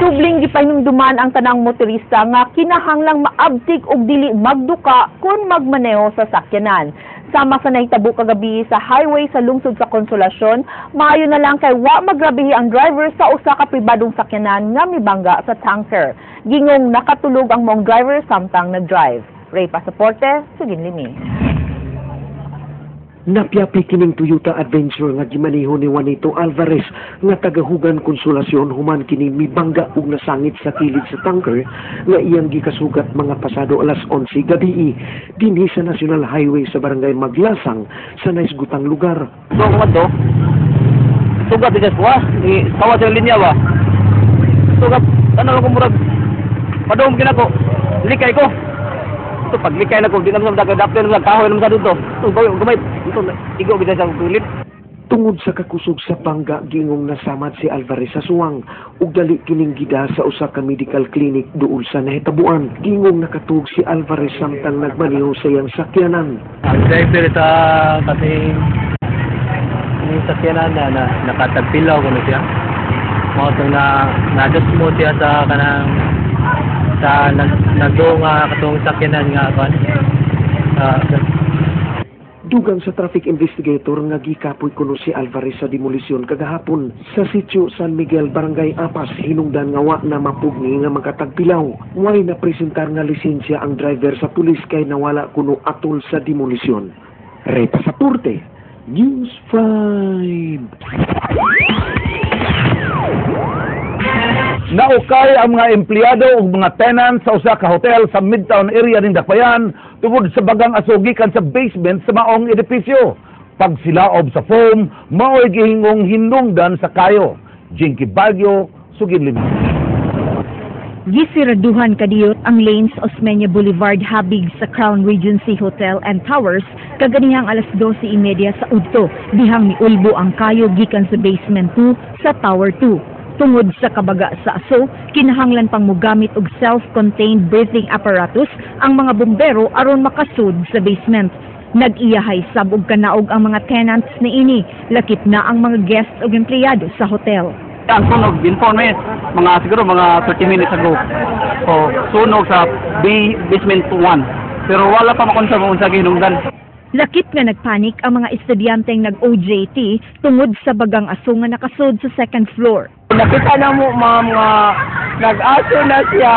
Subling gipahinumduman ang tanang motorista nga kinahanglang maabtik og dili magduka kung magmaneho sa sakyanan. Sama sa nahitabo kagabi sa highway sa lungsod sa Konsolasyon, maayo na lang kay wa magrabihi ang driver sa usa ka pribadong sakyanan nga mibangga sa tanker. Gingong nakatulog ang mong driver samtang nag-drive. Ray Pasaporte, Sugin Limi. Napyapi kining Toyota Adventure nga gimaniho ni Juanito Alvarez nga tagahugan Konsolasyon human kini mibangga ug nasangit sa kilid sa tanker nga iyang gikasugat mga pasado alas 11 gabi dinhi sa National Highway sa Barangay Maglasang sa naisgutang lugar. So kumadto. Sugat digas ko ni tawa sa linya ba. Sugat ano ko murag. Padong kinako. Likay ko. Ito paglikay na ko, di naman sa dagdag na kahoy naman sa dito. Ito gamay, ito igo bida sa tulid. Tungod sa kakusog sa bangga, gingong nasamad si Alvarez sa suwang ug dali kining gida sa usa ka medical clinic duol sa nahitabuan. Gingong nakatug si Alvarez samtang nagmaneho sa iyang sakyanan. Ang driver sa kasi yung sakyanan na nakatagpilaw ko na siya. Mga na-adjust mo siya sa kanang sa nagdunga katong sakyanan nga kon. Dugang sa traffic investigator nga gikapoy kuno si Alvarez sa demolisyon kagahapon sa sitio San Miguel, Barangay Apas, hinungdan nga wa na mapugni nga magkatagpilaw. Way na presentar nga lisensya ang driver sa pulis kay nawala kuno atol sa demolisyon. Ray Pasaporte, News 5. Naukay ang mga empleyado ug mga tenant sa usa ka hotel sa Midtown area ng Dakbayan tungod sa bagang asugikan sa basement sa maong edipisyo. Pagsilaob sa foam, mao'y gihingong hinungdan sa kayo. Jinky Baguio, Sugin Limi. Gisiraduhan kadiyot ang lanes Osmeña Boulevard habig sa Crown Regency Hotel and Towers kaganihang alas 12:30 sa udto. Dihang miulbo ang kayo gikan sa basement 2 sa Tower 2. Tungod sa kabaga sa aso, kinahanglan pang mogamit og self-contained breathing apparatus ang mga bumbero aron makasud sa basement. Nag-iyahay sab og kanaog ang mga tenants niini, lakip na ang mga guests ug empleyado sa hotel. Ang sunog, informe, siguro mga 30 minutes ago. So, sunog sa basement 1. Pero wala pa makonfirm kung sa hinungdan. Lakip nga nagpanik ang mga estudyanteng nag-OJT tungod sa bagang aso nga nakasud sa second floor. Nakita na mo mga nag-aso na siya,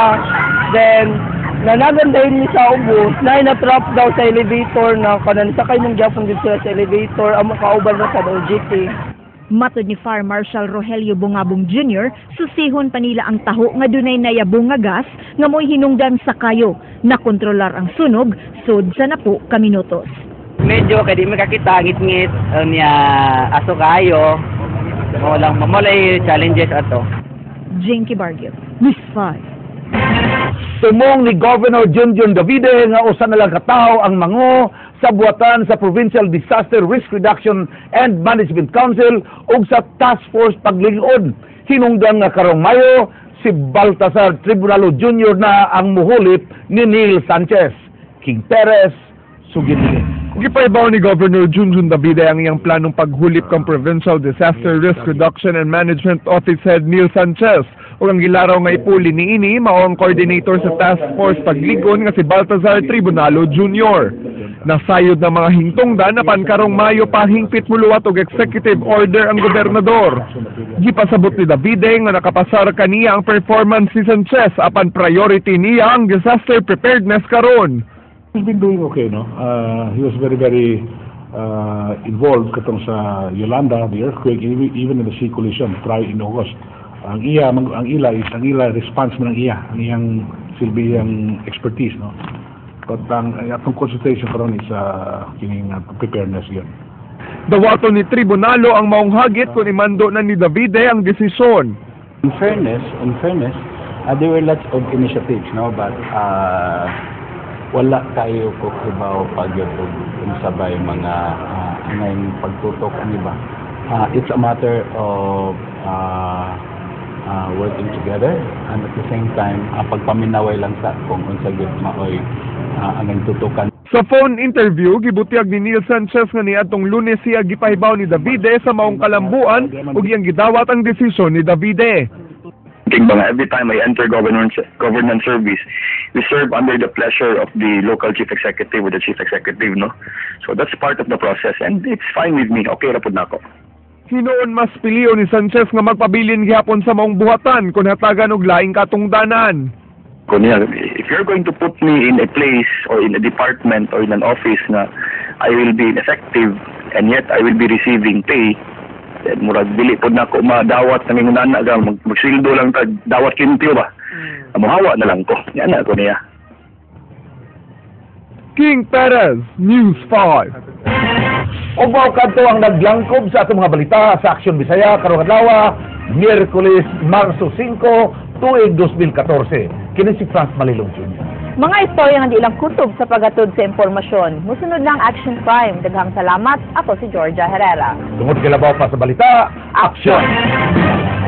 then nanagandahin niya sa ubos, na-trap daw sa elevator na kanan sa kanyang gyapon din sila sa elevator, ang makauban na sa OJT. Matod ni Fire Marshal Rogelio Bungabong Jr., susihon pa nila ang taho nga dunay nayabong nga gas nga mo'y hinungdan sa kayo. Nakontrolar ang sunog, sud sa napo ka minutos. Medyo kaya di makakita, ngit-ngit, niya aso kayo. Mamulay challenges ato. Jinky Baguio, News 5. Tumong ni Governor Junjun Davide nga usa na lang katawo ang mango sa buhatan sa Provincial Disaster Risk Reduction and Management Council ug sa Task Force Paglingkod. Hinungdan nga karong Mayo si Baltasar Tribunalo Jr. na ang muhulip ni Neil Sanchez. King Perez, Sugin. Gipaibaw ni Governor Junjun Davide ang iyang planong paghulip kang Provincial Disaster Risk Reduction and Management Office Head Neil Sanchez o ang gilaraw nga ipuli niini mao ang coordinator sa Task Force Pagligon nga si Baltasar Tribunalo Jr. Nasayod na mga hingtungdan apan karong Mayo pa hingpit muluwat og executive order ang gobernador. Gipasabot ni Davide nga nakapasar kaniya ang performance ni Sanchez apan priority niya ang disaster preparedness karon. He's been doing okay, no? He was very involved katong sa Yolanda, the earthquake, even in the sea collision prior in August. Ang ila response man ang iyang silbihang expertise, no? But ang atong consultation karon is kining preparedness yun. Dawato ni Tribunalo ang maong hagit kung imando na ni Davide ang desisyon. In fairness, there were lots of initiatives, no? But wala tayo ko kibaw pagyod sabay mga ngayon pagtutok ang iba. It's a matter of working together and at the same time pagpaminaway lang sa kung unsa gyud maoy ang tutukan. Sa phone interview, gibutiag ni Neil Sanchez nga niadtong Lunes siya gipahibaw ni Davide sa maong kalambuan ug iyang gidawat ang desisyon ni Davide. King ba nga, every time I enter governance service, we serve under the pleasure of the local chief executive or the chief executive, no? So that's part of the process and it's fine with me. Okay ra pud nako. Hinoon mas piliyo ni Sanchez nga magpabilin gihapon sa maong buhatan kung hatagan og laing katungdanan. Kunya, if you're going to put me in a place or in a department or in an office na I will be ineffective and yet I will be receiving pay, then murag dili pod nako madawat na mingunan na magsildo lang ta dawat limpyo ba. Amuhawa na lang ko. Yan na ko niya. King Perez, News 5. Og mao kadto ang naglangkob sa atong mga balita sa Aksyon Bisaya karong adlaw, Miyerkules, Marso 5, tuig 2014. Kini si Franz Malilong Jr. Mga istorya nga di lang kutob sa pagatod sa impormasyon. Musunod lang Action Prime. Daghang salamat. Ako si Georgia Herrera. Tungod kilabaw pa sa balita, Aksyon!